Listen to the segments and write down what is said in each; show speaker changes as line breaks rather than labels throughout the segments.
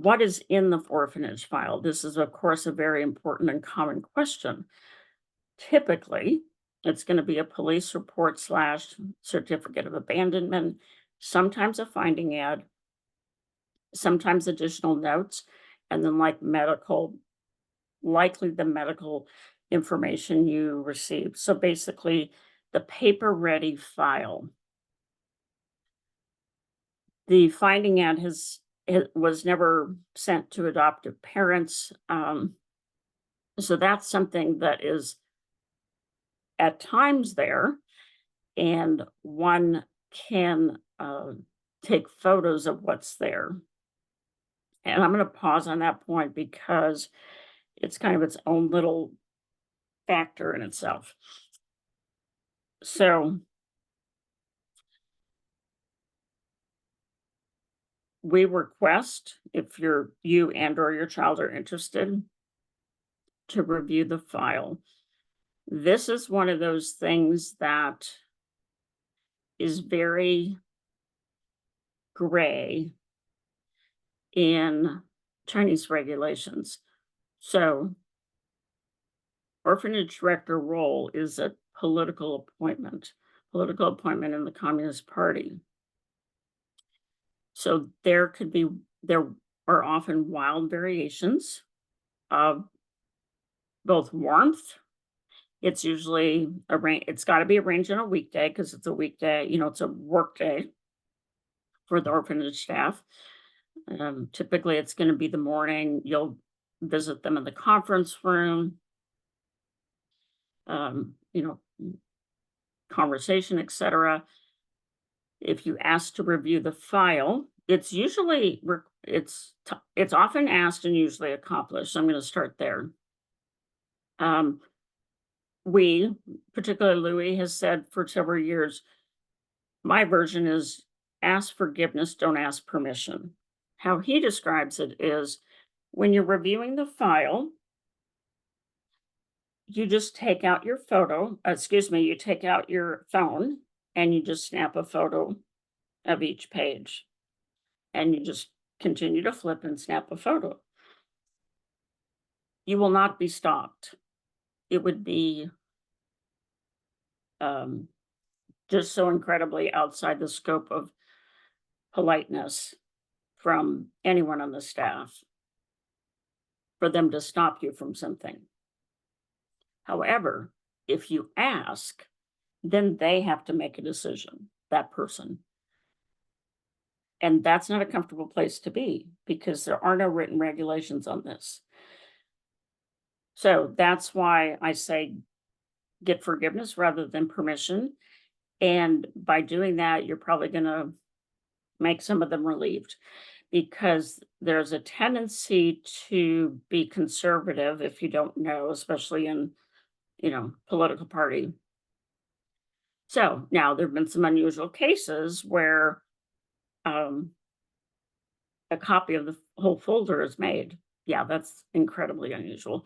What is in the orphanage file? This is, of course, a very important and common question. Typically, it's going to be a police report slash certificate of abandonment, sometimes a finding ad, sometimes additional notes, and then like medical, likely the medical information you received. So basically, the paper ready file. The finding ad it was never sent to adoptive parents. So that's something that is at times there, and one can take photos of what's there. And I'm going to pause on that point because it's kind of its own little factor in itself. So we request, if you and or your child are interested, to review the file. This is one of those things that is very gray in Chinese regulations. So orphanage director role is a political appointment in the Communist Party. So there are often wild variations of both warmth. It's usually it's got to be arranged on a weekday because it's a weekday, it's a work day for the orphanage staff. Typically, it's going to be the morning. You'll visit them in the conference room, you know, conversation, etc. If you ask to review the file, it's usually it's often asked and usually accomplished. So I'm going to start there. We, particularly Louis, has said for several years, my version is ask forgiveness, don't ask permission. How he describes it is when you're reviewing the file, you just take out your you take out your phone and you just snap a photo of each page and you just continue to flip and snap a photo. You will not be stopped. It would be just so incredibly outside the scope of politeness from anyone on the staff for them to stop you from something. However, if you ask, then they have to make a decision, that person. And that's not a comfortable place to be because there are no written regulations on this. So that's why I say get forgiveness rather than permission. And by doing that, you're probably going to make some of them relieved because there's a tendency to be conservative if you don't know, especially in, political party. So now there have been some unusual cases where a copy of the whole folder is made. Yeah, that's incredibly unusual.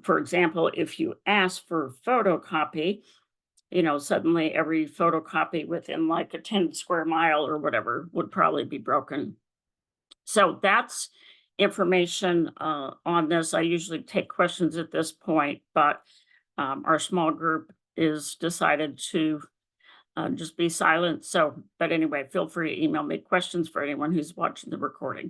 For example, if you ask for a photocopy, suddenly every photocopy within like a 10 square mile or whatever would probably be broken. So that's information on this. I usually take questions at this point, but our small group is decided to just be silent. So, but anyway, feel free to email me questions for anyone who's watching the recording.